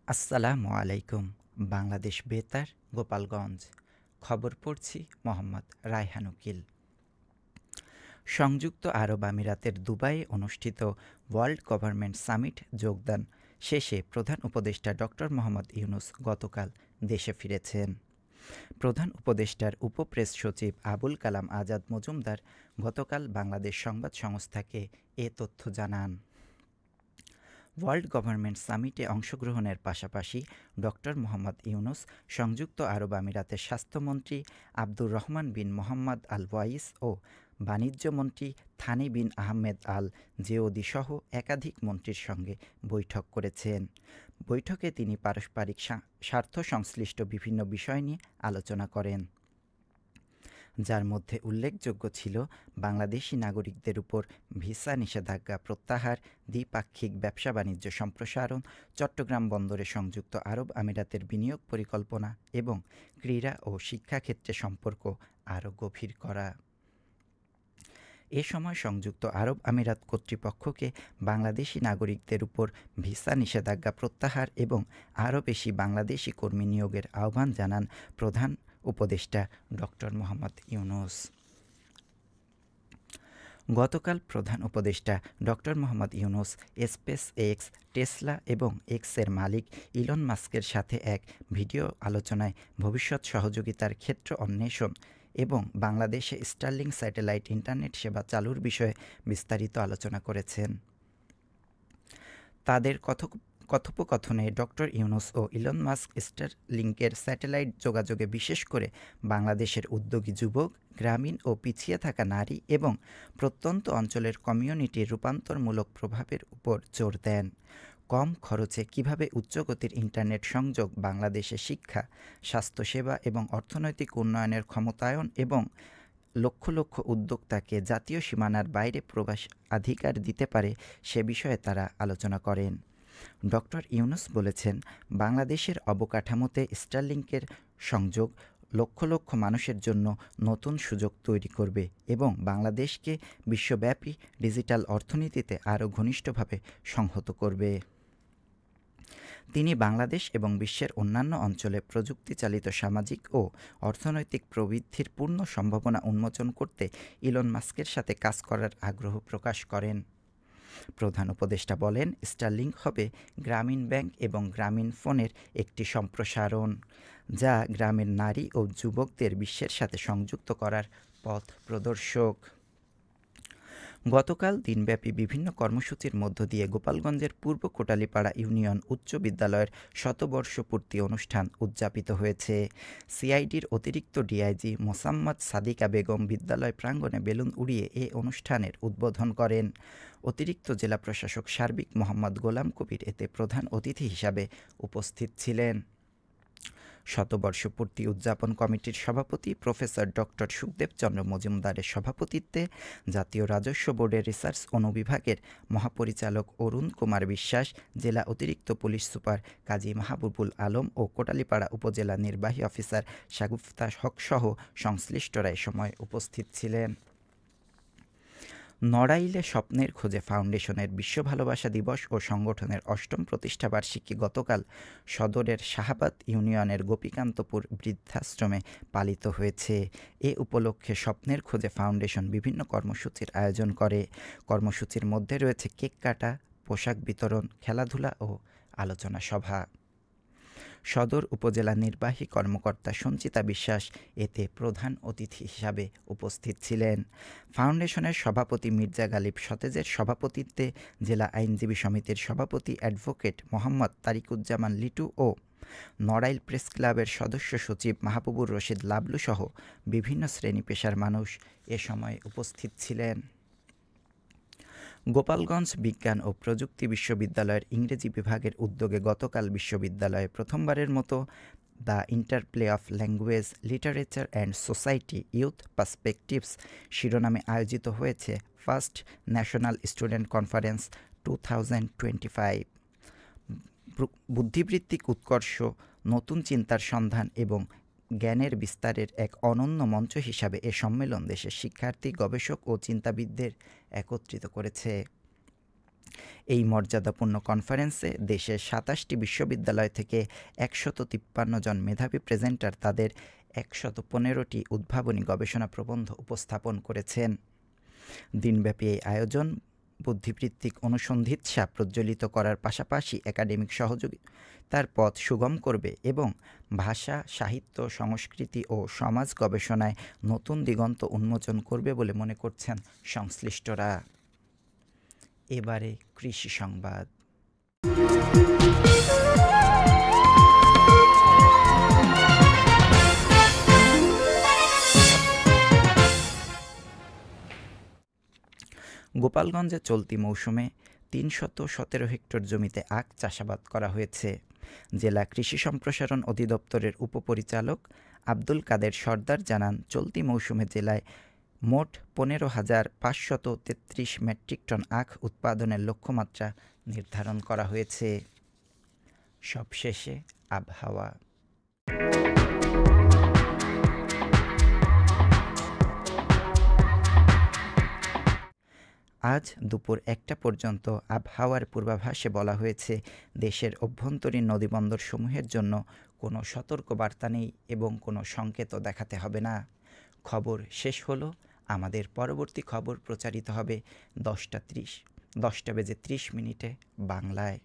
আসসালামু আলাইকুম। বাংলাদেশ বেতার, গোপালগঞ্জ। খবর পড়ছি মোহাম্মদ রায়হান উকিল। সংযুক্ত আরব আমিরাতের দুবাইয়ে অনুষ্ঠিত ওয়ার্ল্ড গভর্নমেন্ট সামিট যোগদান শেষে প্রধান উপদেষ্টা ডক্টর মোহাম্মদ ইউনূস গতকাল দেশে ফিরেছেন। প্রধান উপদেষ্টার উপপ্রেস সচিব আবুল কালাম আজাদ মজুমদার গতকাল বাংলাদেশ সংবাদ সংস্থাকে এ তথ্য জানান। ওয়ার্ল্ড গভর্নমেন্ট সামিটে অংশগ্রহণের পাশাপাশি ডক্টর মোহাম্মদ ইউনূস সংযুক্ত আরব আমিরাতের স্বাস্থ্যমন্ত্রী আব্দুর রহমান বিন মোহাম্মদ আল ওয়াইস ও বাণিজ্যমন্ত্রী থানি বিন আহমেদ আল জেওদি সহ একাধিক মন্ত্রীর সঙ্গে বৈঠক করেছেন। বৈঠকে তিনি পারস্পরিক স্বার্থ সংশ্লিষ্ট বিভিন্ন বিষয় নিয়ে আলোচনা করেন, যার মধ্যে উল্লেখযোগ্য ছিল বাংলাদেশি নাগরিকদের উপর ভিসা নিষেধাজ্ঞা প্রত্যাহার, দ্বিপাক্ষিক ব্যবসা বাণিজ্য সম্প্রসারণ, চট্টগ্রাম বন্দরে সংযুক্ত আরব আমিরাতের বিনিয়োগ পরিকল্পনা এবং ক্রীড়া ও শিক্ষাক্ষেত্রে সম্পর্ক আরও গভীর করা। এ সময় সংযুক্ত আরব আমিরাত কর্তৃপক্ষকে বাংলাদেশি নাগরিকদের উপর ভিসা নিষেধাজ্ঞা প্রত্যাহার এবং আরও বেশি বাংলাদেশি কর্মী নিয়োগের আহ্বান জানান প্রধান উপদেষ্টা ডক্টর মোহাম্মদ ইউনূস। গতকাল প্রধান উপদেষ্টা doctor Mohammad Yunus space x, Tesla এবং এক্সের মালিক ইলন মাস্কের সাথে এক ভিডিও আলোচনায় ভবিষ্যৎ সহযোগিতার ক্ষেত্র অন্বেষণ এবং বাংলাদেশে স্টারলিংক স্যাটেলাইট ইন্টারনেট সেবা চালুর বিষয়ে বিস্তারিত আলোচনা করেছেন। তাদের কথোপকথনে ডক্টর ইউনূস ও ইলন মাস্ক স্টারলিংকের স্যাটেলাইট যোগাযোগে বিশেষ করে বাংলাদেশের উদ্যোগী যুবক, গ্রামীণ ও পিছিয়ে থাকা নারী এবং প্রত্যন্ত অঞ্চলের কমিউনিটির রূপান্তরমূলক প্রভাবের উপর জোর দেন। কম খরচে কীভাবে উচ্চগতির ইন্টারনেট সংযোগ বাংলাদেশে শিক্ষা, স্বাস্থ্যসেবা এবং অর্থনৈতিক উন্নয়নের ক্ষমতায়ন এবং লক্ষ লক্ষ উদ্যোক্তাকে জাতীয় সীমানার বাইরে প্রবেশাধিকার দিতে পারে সে বিষয়ে তারা আলোচনা করেন। ডক্টর ইউনূস বলেছেন, বাংলাদেশের অবকাঠামোতে স্টারলিংকের সংযোগ লক্ষ লক্ষ মানুষের জন্য নতুন সুযোগ তৈরি করবে এবং বাংলাদেশকে বিশ্বব্যাপী ডিজিটাল অর্থনীতিতে আরও ঘনিষ্ঠভাবে সংহত করবে। তিনি বাংলাদেশ এবং বিশ্বের অন্যান্য অঞ্চলে প্রযুক্তিচালিত সামাজিক ও অর্থনৈতিক প্রবৃদ্ধির পূর্ণ সম্ভাবনা উন্মোচন করতে ইলন মাস্কের সাথে কাজ করার আগ্রহ প্রকাশ করেন। প্রধান উপদেষ্টা বলেন, স্টারলিংক হবে গ্রামীণ ব্যাংক এবং গ্রামীণ ফোনের একটি সম্প্রসারণ, যা গ্রামের নারী ও যুবকদের বিশ্বের সাথে সংযুক্ত করার পথ প্রদর্শক। গতকাল দিনব্যাপী বিভিন্ন কর্মসূচির মধ্য দিয়ে গোপালগঞ্জের পূর্ব কোটালীপাড়া ইউনিয়ন উচ্চ বিদ্যালয়ের শতবর্ষপূর্তি অনুষ্ঠান উদযাপিত হয়েছে। সিআইডির অতিরিক্ত ডিআইজি মোসাম্মদ সাদিকা বেগম বিদ্যালয় প্রাঙ্গণে বেলুন উড়িয়ে এ অনুষ্ঠানের উদ্বোধন করেন। অতিরিক্ত জেলা প্রশাসক সার্বিক মোহাম্মদ গোলাম কবির এতে প্রধান অতিথি হিসাবে উপস্থিত ছিলেন। শতবর্ষপূর্তি উদযাপন কমিটির সভাপতি প্রফেসর ডক্টর সুখদেব চন্দ্র মজুমদারের সভাপতিত্বে জাতীয় রাজস্ব বোর্ডের রিসার্চ অনুবিভাগের মহাপরিচালক অরুণ কুমার বিশ্বাস, জেলা অতিরিক্ত পুলিশ সুপার কাজী মাহবুবুল আলম ও কোটালীপাড়া উপজেলা নির্বাহী অফিসার শাগুফতা হক সহ সংশ্লিষ্টরা এ সময় উপস্থিত ছিলেন। নড়াইলে স্বপ্নের খোঁজে ফাউন্ডেশনের বিশ্ব ভালোবাসা দিবস ও সংগঠনের ৮ম প্রতিষ্ঠাবার্ষিকী গতকাল সদরের শাহাবাদ ইউনিয়নের গোপীকান্তপুর বৃদ্ধাশ্রমে পালিত হয়েছে। এ উপলক্ষে স্বপ্নের খোঁজে ফাউন্ডেশন বিভিন্ন কর্মসূচির আয়োজন করে। কর্মসূচির মধ্যে রয়েছে কেক কাটা, পোশাক বিতরণ, খেলাধুলা ও আলোচনা সভা। সদর উপজেলা নির্বাহী কর্মকর্তা সঞ্চিতা বিশ্বাস এতে প্রধান অতিথি হিসাবে উপস্থিত ছিলেন। ফাউন্ডেশনের সভাপতি মির্জা গালিব সতেজের সভাপতিত্বে জেলা আইনজীবী সমিতির সভাপতি অ্যাডভোকেট মোহাম্মদ তারিকুজ্জামান লিটু ও নড়াইল প্রেস ক্লাবের সদস্য সচিব মাহবুবুর রশিদ লাবলু সহ বিভিন্ন শ্রেণী পেশার মানুষ এ সময় উপস্থিত ছিলেন। গোপালগঞ্জ বিজ্ঞান ও প্রযুক্তি বিশ্ববিদ্যালয়ের ইংরেজি বিভাগের উদ্যোগে গতকাল বিশ্ববিদ্যালয়ে প্রথমবারের মতো the interplay of language, literature and society youth perspectives শিরোনামে আয়োজিত হয়েছে ফার্স্ট ন্যাশনাল স্টুডেন্ট কনফারেন্স 2025। বুদ্ধিবৃত্তিক উৎকর্ষ, নতুন চিন্তার সন্ধান এবং জ্ঞানের বিস্তারের এক অনন্য মঞ্চ হিসাবে এ সম্মেলন দেশের শিক্ষার্থী, গবেষক ও চিন্তাবিদদের একত্রিত করেছে। এই মর্যাদাপূর্ণ কনফারেন্সে দেশের ২৭টি বিশ্ববিদ্যালয় থেকে ১৫৩ জন মেধাবী প্রেজেন্টার তাদের ১১৫টি উদ্ভাবনী গবেষণা প্রবন্ধ উপস্থাপন করেছেন। দিনব্যাপী এই আয়োজন বুদ্ধিবৃত্তিক অনুসন্ধিৎসা প্রজ্বলিত করার পাশাপাশি একাডেমিক সহযোগিতার পথ সুগম করবে এবং ভাষা, সাহিত্য, সংস্কৃতি ও সমাজ গবেষণায় নতুন দিগন্ত উন্মোচন করবে বলে মনে করছেন সংশ্লিষ্টরা। এবারে কৃষি সংবাদ। গোপালগঞ্জে চলতি মৌসুমে ৩১৭ হেক্টর জমিতে আখ চাষাবাদ করা হয়েছে। জেলা কৃষি সম্প্রসারণ অধিদপ্তরের উপপরিচালক আব্দুল কাদের সরদার জানান, চলতি মৌসুমে জেলায় মোট ১৫,৫৩৩ মেট্রিক টন আখ উৎপাদনের লক্ষ্যমাত্রা নির্ধারণ করা হয়েছে। সবশেষে আবহাওয়া। আজ দুপুর ১টা পর্যন্ত আবহাওয়ার পূর্বাভাসে বলা হয়েছে, দেশের অভ্যন্তরীণ নদীবন্দরসমূহের জন্য কোনো সতর্কবার্তা নেই এবং কোনো সংকেতও দেখাতে হবে না। খবর শেষ হলো। আমাদের পরবর্তী খবর প্রচারিত হবে ১০টা বেজে ৩০ মিনিটে বাংলায়।